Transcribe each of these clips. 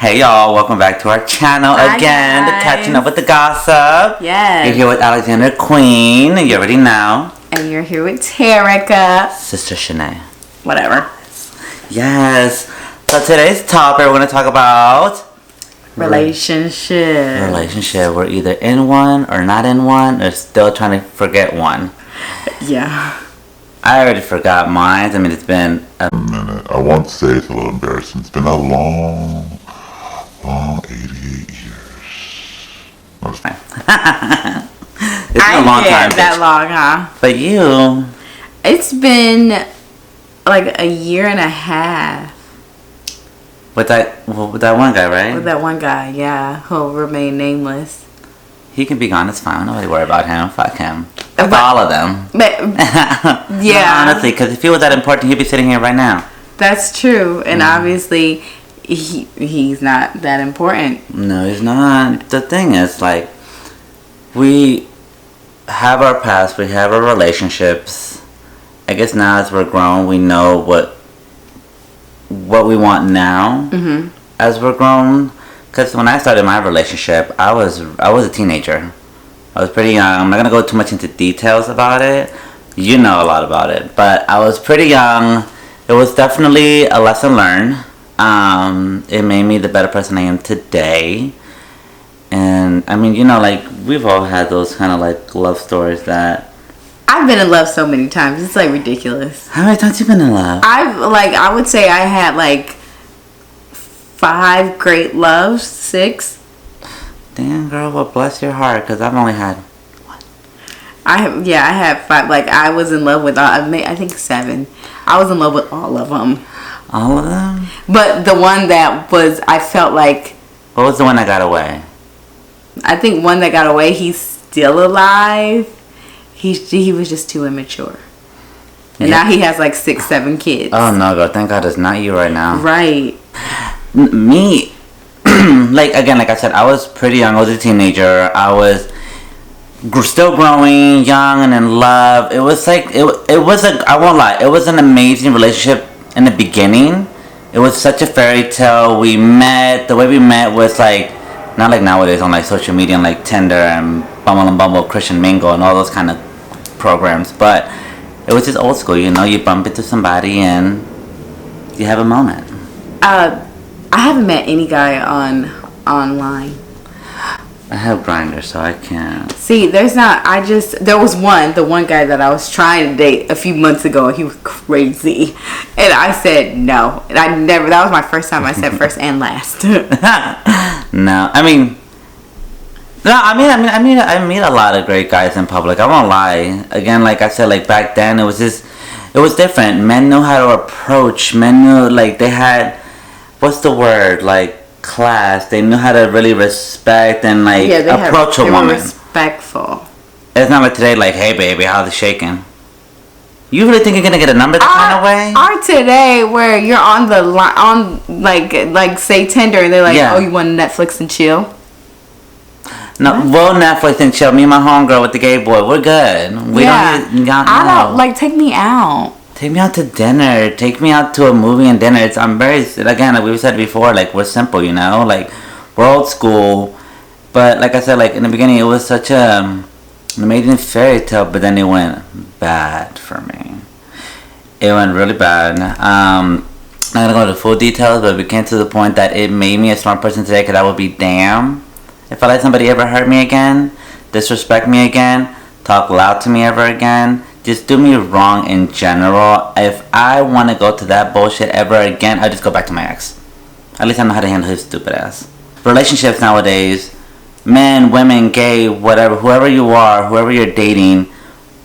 Hey y'all, welcome back to our channel Hi, again. guys. Catching up with the gossip. Yes. You're here with Alexander Queen. You already know. And you're here with Terica. Sister Shanae. Whatever. Yes. So today's topic, we're going to talk about Relationship. We're either in one or not in one, or still trying to forget one. Yeah. I already forgot mine. I mean, it's been a minute. I won't say it's a little embarrassing. It's been a long 88 years. it's been a long time. That long, huh? But you, It's been like a year and a half with that one guy, right? with that one guy, yeah, who'll remain nameless. He can be gone. It's fine. Nobody worry about him. Fuck him. Fuck But- all of them. But yeah, No, honestly, because if he was that important, he'd be sitting here right now. that's true. And obviously, he's not that important. No, he's not. The thing is, like, we have our past. We have our relationships. I guess now as we're grown, we know what we want now. Mm-hmm. As we're grown. Because when I started my relationship, I was a teenager. I was pretty young. I'm not going to go too much into details about it. You know a lot about it. But I was pretty young. It was definitely a lesson learned. It made me the better person I am today. And, I mean, you know, like, we've all had those kind of, like, love stories that... I've been in love so many times. It's like ridiculous. How many times you been in love? I would say I had like 5 great loves, 6. Damn, girl, well, bless your heart, because I've only had... I had 5. Like, I was in love with I think 7. I was in love with all of them. All of them? But the one that was, I felt like, What was the one that got away? I think one that got away, he's still alive. He was just too immature. And Yeah. now he has like 6, 7 kids. Oh, no, girl, thank God it's not you right now. Right. Me, like I said, I was pretty young. I was a teenager. I was still growing, young and in love. It was like I won't lie, it was an amazing relationship in the beginning. It was such a fairy tale. The way we met was like not like nowadays on like social media and like Tinder and Bumble, Christian Mingle and all those kind of programs. But it was just old school. You know, you bump into somebody and you have a moment. I haven't met any guy online. I have Grindr, so I can't. See, there was the one guy that I was trying to date a few months ago, and he was crazy. And I said no. And that was my first time I said first and last. No, I meet a lot of great guys in public. I won't lie. Again, like I said, like back then, it was different. Men knew how to approach. Men knew, like, they had, what's the word, like, class. They knew how to really respect and, like, approach a they woman. were respectful. It's not like today, like, hey, baby, how's it shaking? You really think you're gonna get a number that kind of way? Or today, where you're on the line, like say Tinder, and they're like, Yeah. oh, you want Netflix and chill? No, we'll Netflix and chill. Me and my homegirl with the gay boy, we're good. I don't, like, take me out. Take me out to dinner. Take me out to a movie and dinner. Again, like we've said before, like, we're simple, you know? Like, we're old school. But, like I said, like, in the beginning, it was such an amazing fairy tale, but then it went bad for me. It went really bad. I'm not gonna go into full details, but it came to the point that it made me a smart person today, because I would be damn if I let somebody ever hurt me again, disrespect me again, talk loud to me ever again, just do me wrong in general. If I want to go to that bullshit ever again, I'll just go back to my ex. At least I know how to handle his stupid ass. Relationships nowadays, men, women, gay, whatever, whoever you are, whoever you're dating,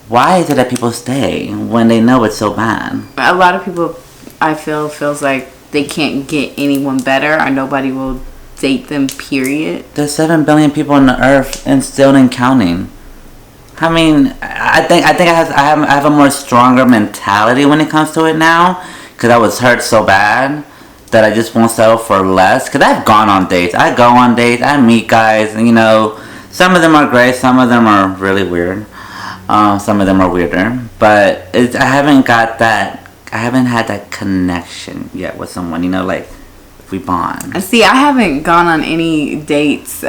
why is it that people stay when they know it's so bad? A lot of people, I feels like they can't get anyone better, or nobody will date them, period. There's 7 billion people on the earth and still in counting. I mean, I think I have a more stronger mentality when it comes to it now, because I was hurt so bad that I just won't settle for less. Because I've gone on dates. I go on dates. I meet guys, and, you know, some of them are great, some of them are really weird. Some of them are weirder, but I haven't had that connection yet with someone, you know, like we bond. And see, I haven't gone on any dates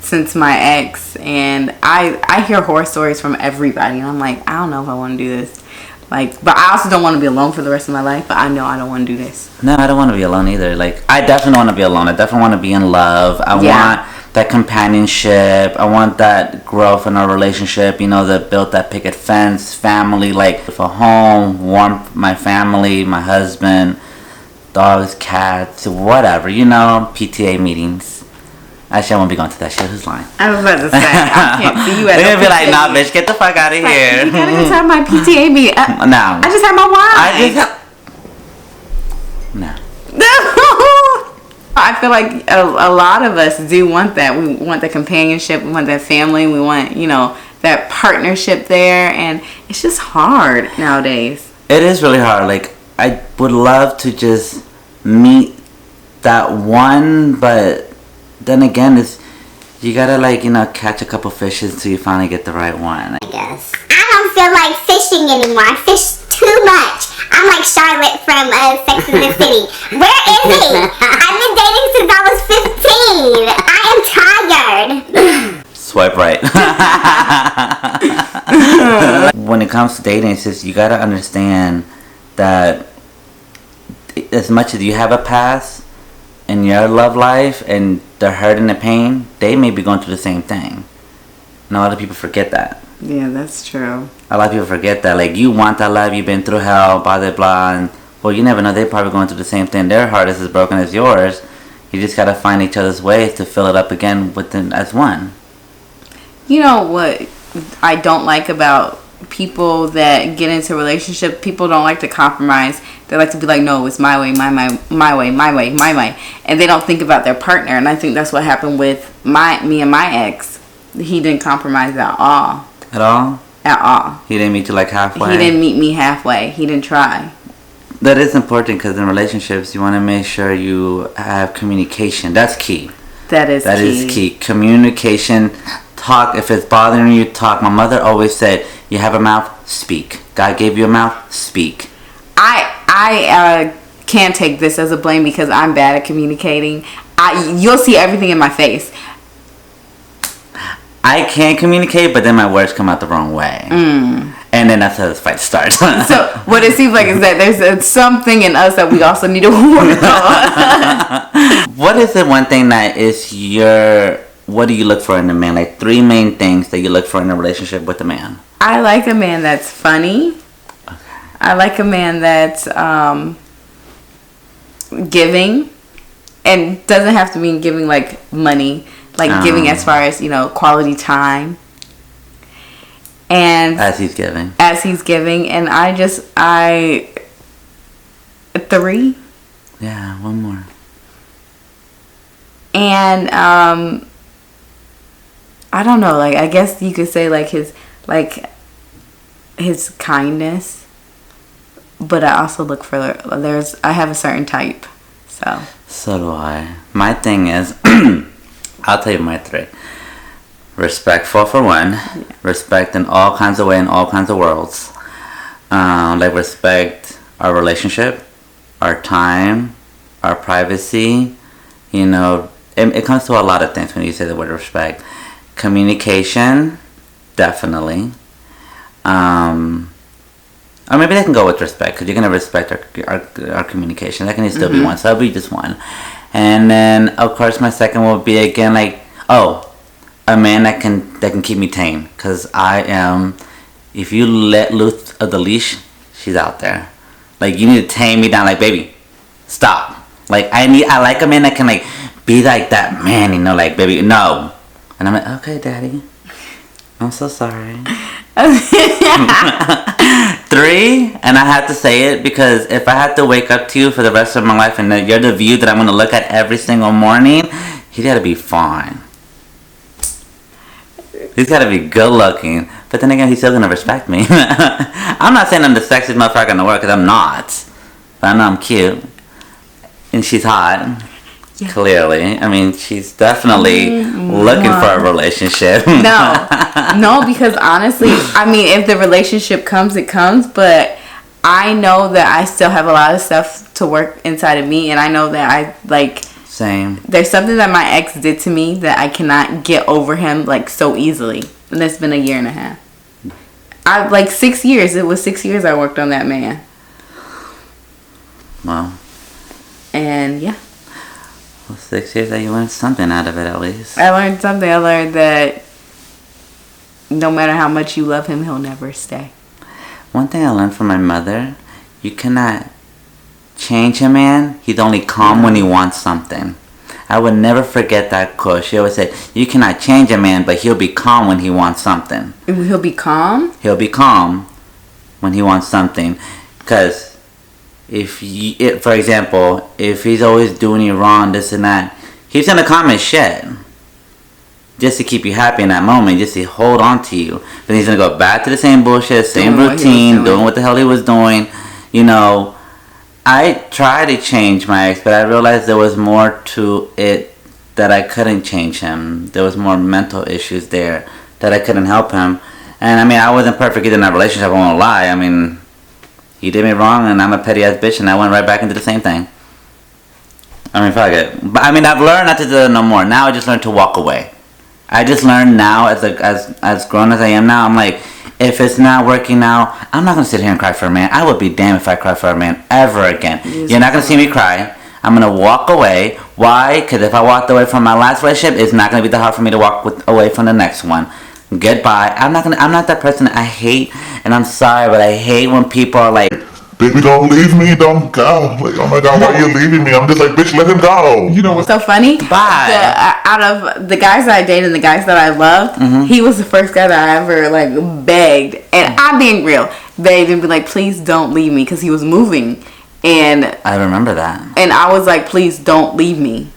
since my ex, and I hear horror stories from everybody, and I'm like, I don't know if I want to do this. Like, but I also don't want to be alone for the rest of my life. But I know I don't want to do this. No, I don't want to be alone either. Like, I definitely want to be alone. I definitely want to be in love. I want that companionship. I want that growth in our relationship. You know, that built that picket fence, family, like a home, warmth, my family, my husband, dogs, cats, whatever. You know, PTA meetings. Actually, I won't be going to that shit. Who's lying? I was about to say, I can't see you at They're going to be like, nah, PTA. bitch, get the fuck out of here. You gotta go to my PTA meeting. No. I just had my wine. No. I feel like a lot of us do want that. We want the companionship. We want that family. We want, you know, that partnership there. And it's just hard nowadays. It is really hard. Like, I would love to just meet that one, but then again, it's you gotta, like, you know, catch a couple fishes until you finally get the right one. I guess. I don't feel like fishing anymore. I fish too much. I'm like Charlotte from Sex and the City. Where is he? I've been dating since I was 15. I am tired. Swipe right. When it comes to dating, it's just you gotta understand that as much as you have a past in your love life and the hurt and the pain, they may be going through the same thing. And a lot of people forget that. Yeah, that's true. A lot of people forget that. Like, you want that love, you've been through hell, blah, blah, blah. And, well, you never know. They're probably going through the same thing. Their heart is as broken as yours. You just got to find each other's ways to fill it up again with them as one. You know what I don't like about people that get into a relationship? People don't like to compromise. They like to be like, no, it's my way, my way, my way, my way, my way. And they don't think about their partner. And I think that's what happened with me and my ex. He didn't compromise at all. At all? At all. He didn't meet you like halfway? He didn't meet me halfway. He didn't try. That is important because in relationships, you want to make sure you have communication. That's key. That is key. Communication. Talk. If it's bothering you, talk. My mother always said, you have a mouth, speak. God gave you a mouth, speak. I can't take this as a blame because I'm bad at communicating. You'll see everything in my face. I can communicate, but then my words come out the wrong way. And then that's how this fight starts. So what it seems like is that there's something in us that we also need to work on. What is the one thing that is what do you look for in a man? Like 3 main things that you look for in a relationship with a man. I like a man that's funny. I like a man that's giving, and doesn't have to mean giving like money, like giving as far as, you know, quality time. And As he's giving. And I 3. Yeah, one more. And I don't know, like, I guess you could say like his kindness. But I also look for I have a certain type. So do I. My thing is I'll tell you my 3. Respectful for one. Yeah. Respect in all kinds of ways, in all kinds of worlds. Like, respect our relationship, our time, our privacy. You know, it comes to a lot of things when you say the word respect. Communication, definitely. Or maybe they can go with respect, because you're going to respect our communication. That can still be one, so that'll be just one. And then, of course, my second will be, again, like, a man that can keep me tame. Because I am, if you let loose of the leash, she's out there. Like, you need to tame me down, like, baby, stop. Like, I like a man that can, like, be like that man, you know, like, baby, no. And I'm like, okay, daddy, I'm so sorry. 3, and I have to say it because if I had to wake up to you for the rest of my life and you're the view that I'm going to look at every single morning, he's got to be fine. He's got to be good looking. But then again, he's still going to respect me. I'm not saying I'm the sexiest motherfucker in the world, because I'm not. But I know I'm cute. And she's hot. Yeah. Clearly. I mean, she's definitely looking for a relationship. No, because honestly, I mean, if the relationship comes, it comes. But I know that I still have a lot of stuff to work inside of me, and I know that I like. Same. There's something that my ex did to me that I cannot get over him like so easily, and it's been a year and a half. I like 6 years. It was 6 years I worked on that man. Well. And yeah. Well, 6 years that you learned something out of it at least. I learned something. I learned that no matter how much you love him, he'll never stay. One thing I learned from my mother, you cannot change a man. He's only calm when he wants something. I would never forget that quote. She always said, you cannot change a man, but he'll be calm when he wants something. He'll be calm? He'll be calm when he wants something. Because for example, if he's always doing you wrong, this and that, he's going to calm his shit. Just to keep you happy in that moment, just to hold on to you. But he's going to go back to the same bullshit, same routine, doing what the hell he was doing. You know, I tried to change my ex, but I realized there was more to it that I couldn't change him. There was more mental issues there that I couldn't help him. And I mean, I wasn't perfect either in that relationship, I won't lie. I mean, he did me wrong and I'm a petty ass bitch and I went right back into the same thing. I mean, fuck it. But I mean, I've learned not to do it no more. Now I just learned to walk away. I just learned now, as grown as I am now, I'm like, if it's not working now, I'm not going to sit here and cry for a man. I would be damned if I cry for a man ever again. You're not going to see me cry. I'm going to walk away. Why? Because if I walked away from my last relationship, it's not going to be that hard for me to walk away from the next one. Goodbye. I'm not that person. I hate, and I'm sorry, but I hate when people are like, baby, don't leave me, don't go. Like, oh my God, why are you leaving me? I'm just like, bitch, let him go. You know what's so funny? Bye. Out of the guys that I dated and the guys that I loved, he was the first guy that I ever like begged. And I'm being real. Begged and be like, please don't leave me, because he was moving. And I remember that. And I was like, please don't leave me.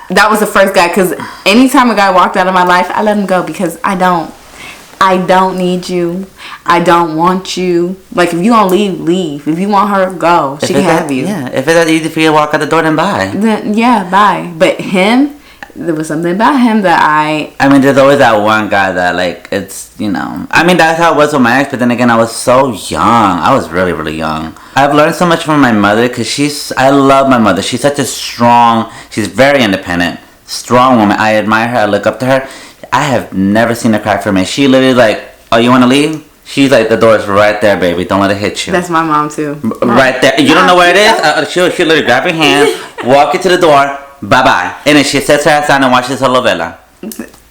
That was the first guy, because anytime a guy walked out of my life, I let him go, because I don't need you. I don't want you. Like, if you gonna leave, leave. If you want her, go. She can have you. Yeah, if it's that easy for you to walk out the door, then bye. Then, yeah, bye. But him, there was something about him that I mean, there's always that one guy that, like, it's, you know. I mean, that's how it was with my ex, but then again, I was so young. I was really, really young. I've learned so much from my mother, because I love my mother. She's such a strong, she's very independent, strong woman. I admire her. I look up to her. I have never seen her cry for me. She literally like, oh, you want to leave? She's like, the door's right there, baby. Don't let it hit you. That's my mom, too. Right there. You don't know where it is? She'll literally grab your hand, walk you to the door, bye-bye. And then she sits her ass down and watches her novela.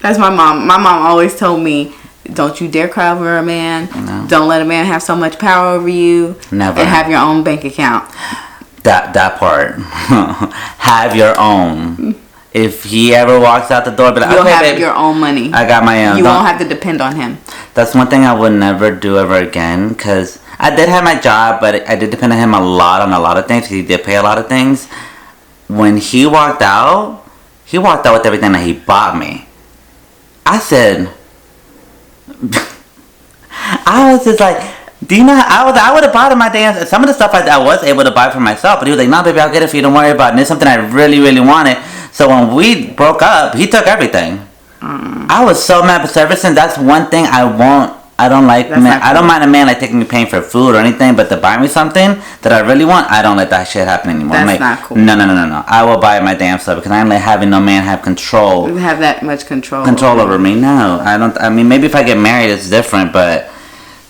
That's my mom. My mom always told me, don't you dare cry over a man. No. Don't let a man have so much power over you. Never. And have your own bank account. That part. Have your own. If he ever walks out the door, but you'll okay, have baby, your own money. I got my own. You won't have to depend on him. That's one thing I would never do ever again, because I did have my job, but I did depend on him a lot on a lot of things. He did pay a lot of things. When he walked out with everything that he bought me. I said, I was just like, do you know, I would have bought him my damn, some of the stuff I was able to buy for myself, but he was like, no, baby, I'll get it for you, don't worry about it. And it's something I really, really wanted. So when we broke up, he took everything. I was so mad, but ever since, that's one thing I don't like, man. I don't mind a man like taking me paying for food or anything, but to buy me something that I really want, I don't let that shit happen anymore. That's like, not cool. No. I will buy my damn stuff, because I ain't like having no man have control. You have that much control over me. No, I don't. I mean, maybe if I get married, it's different, but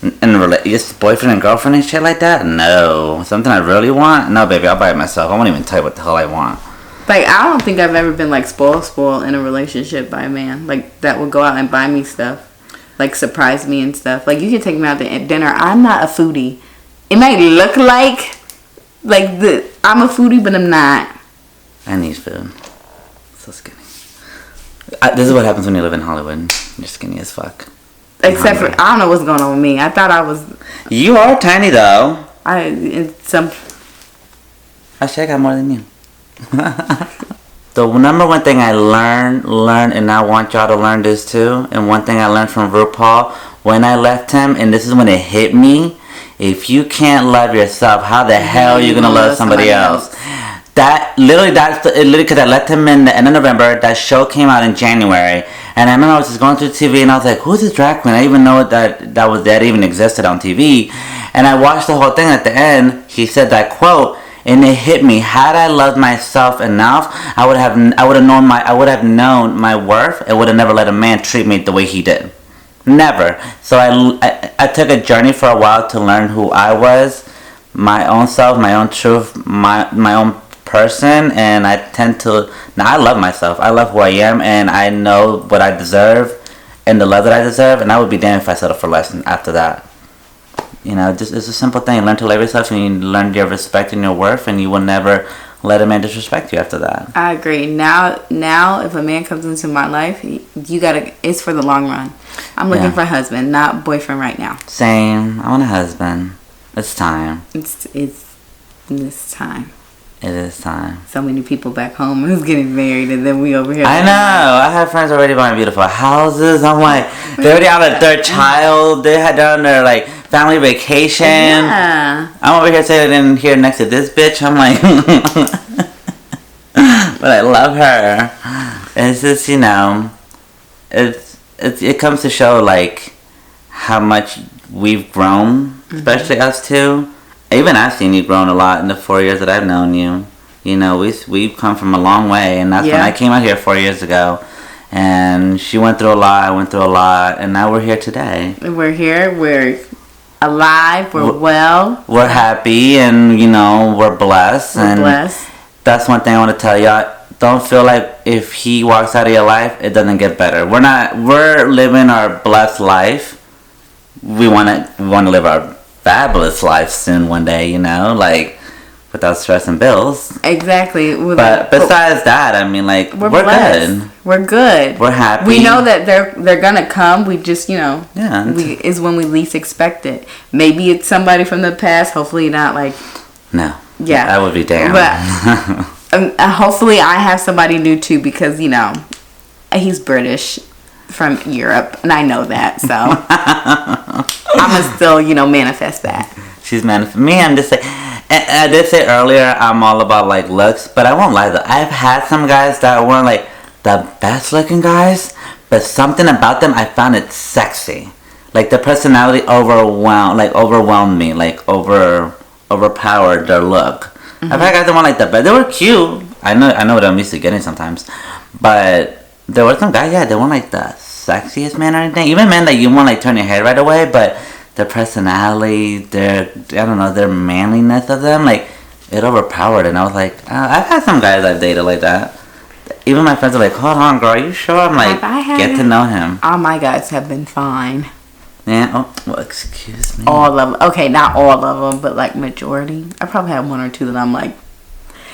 just boyfriend and girlfriend and shit like that, no. Something I really want, no, baby, I'll buy it myself. I won't even tell you what the hell I want. Like, I don't think I've ever been like spoiled in a relationship by a man like that would go out and buy me stuff, like surprise me and stuff. Like, you can take me out to dinner. I'm not a foodie. It might look like I'm a foodie, but I'm not. I need food. So skinny. This is what happens when you live in Hollywood. You're skinny as fuck. Except for, I don't know what's going on with me. I thought I was. You are tiny though. Actually, I got more than you. The number one thing I learned, and I want y'all to learn this too, and one thing I learned from RuPaul when I left him, and this is when it hit me, if you can't love yourself, how the hell are you gonna love somebody else? Because I left him in the end of November. That show came out in January, and I remember I was just going through TV, and I was like, who's this drag queen? I didn't even know that even existed on TV. And I watched the whole thing. At the end, he said that quote, and it hit me. Had I loved myself enough, I would have known my worth. and would have never let a man treat me the way he did. Never. So I took a journey for a while to learn who I was, my own self, my own truth, my own person, and I tend to. Now I love myself. I love who I am, and I know what I deserve, and the love that I deserve. And I would be damned if I settle for less after that. You know, just it's a simple thing. Learn to love yourself, and you learn your respect and your worth, and you will never let a man disrespect you after that. I agree. Now, if a man comes into my life, you gotta. It's for the long run. I'm looking for a husband, not boyfriend right now. Same. I want a husband. It's time. It's time. It is time. So many people back home who's getting married, and then we over here. I know. I have friends already buying beautiful houses. I'm like, they're already on their third child. They had done their like family vacation. Yeah. I'm over here sitting here next to this bitch. I'm like, but I love her. It's just, you know, it comes to show like how much we've grown, especially us two. Even I've seen you grown a lot in the 4 years that I've known you. You know, we've come from a long way, and that's when I came out here 4 years ago. And she went through a lot, I went through a lot, and now we're here today. We're here, we're alive, we're well. We're happy, and, you know, we're blessed. We're blessed. That's one thing I want to tell y'all. Don't feel like if he walks out of your life, it doesn't get better. We're living our blessed life. We want to live our fabulous life soon one day, you know, like without stress and bills. Exactly. But besides that, I mean, like we're good. We're good. We're happy. We know that they're gonna come. We just, you know, is when we least expect it. Maybe it's somebody from the past. Hopefully not like. No. Yeah. That would be damn. But hopefully I have somebody new too, because you know he's British from Europe, and I know that, so I'm gonna still, you know, manifest that. She's me. I'm just saying. I did say earlier I'm all about like looks, but I won't lie though. I've had some guys that weren't like the best looking guys, but something about them I found it sexy. Like their personality overwhelmed me, like overpowered their look. I've had guys that weren't like that, but they were cute. I know what I'm used to getting sometimes, but there were some guys, they weren't like the sexiest man or anything. Even men that you want like turn your head right away, but their personality, their manliness of them, like it overpowered. And I was like, I've had some guys I've dated like that. Even my friends are like, hold on, girl, are you sure? I'm like, get to know him. All my guys have been fine. Yeah. Oh, well, excuse me. All of them. Okay, not all of them, but like majority. I probably have one or two that I'm like.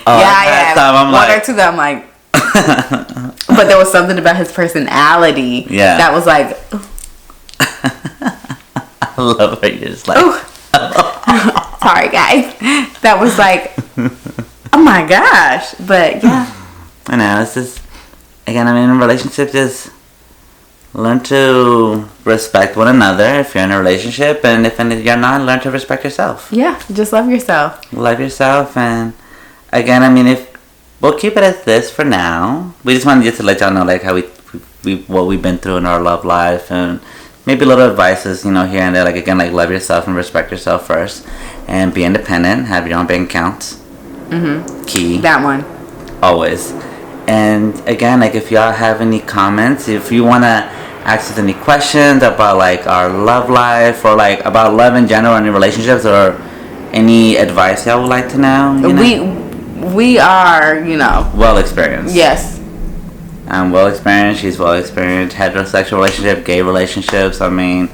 Oh, yeah. One or two that I'm like. But there was something about his personality that was like. I love how you're just like. Sorry, guys. That was like, oh my gosh. But yeah. I know, it's just, again, I mean, in relationships, just learn to respect one another if you're in a relationship, and if you're not, learn to respect yourself. Yeah, just love yourself. Love yourself, and again, I mean, we'll keep it as this for now. We just wanted to let y'all know, like, how what we've been through in our love life, and maybe little advices, you know, here and there, like, again, like, love yourself and respect yourself first, and be independent, have your own bank accounts. Key. That one. Always. And again, like, if y'all have any comments, if you want to ask us any questions about like our love life, or like about love in general, any relationships, or any advice y'all would like to know, you know? We are, you know, well experienced. Yes. I'm well experienced. She's well experienced. Heterosexual relationship, gay relationships. I mean,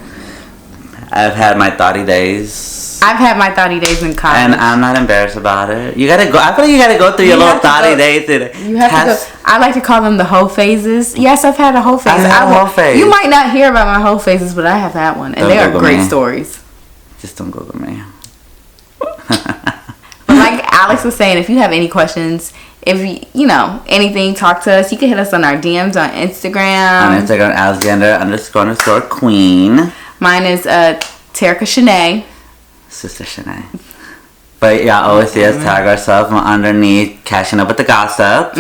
I've had my thotty days. I've had my thotty days in college, and I'm not embarrassed about it. You gotta go. I feel like you gotta go through your little thotty days. You have to go. I like to call them the hoe phases. Yes, I've had a hoe phase. I had a hoe phase. You might not hear about my hoe phases, but I have had one, and they are great stories. Just don't Google me. But like Alex was saying, if you have any questions, if you know anything, talk to us. You can hit us on our DMs on Instagram. On Instagram, Alexander__Queen. Mine is Terica Shanae. Sister Shanae. But yeah, always see us tag ourselves underneath Cashing Up with the Gossip.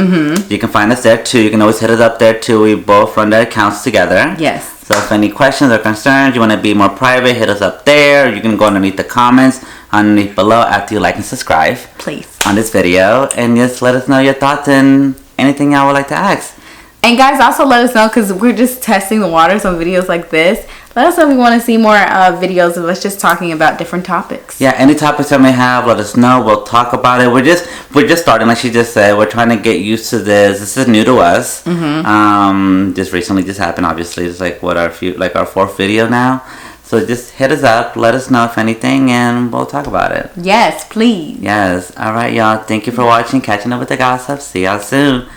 You can find us there too. You can always hit us up there too. We both run the accounts together. Yes. So if any questions or concerns, you want to be more private, hit us up there. You can go underneath the comments underneath below after you like and subscribe. Please. On this video, and just let us know your thoughts and anything y'all would like to ask. And guys, also let us know, because we're just testing the waters on videos like this. Let us know if you want to see more videos of us just talking about different topics. Yeah, any topics that may have, let us know. We'll talk about it. We're just starting, like she just said. We're trying to get used to this. This is new to us. Just recently just happened. Obviously, it's like our fourth video now. So just hit us up. Let us know if anything, and we'll talk about it. Yes, please. Yes. All right, y'all. Thank you for watching. Catching up with the gossip. See y'all soon.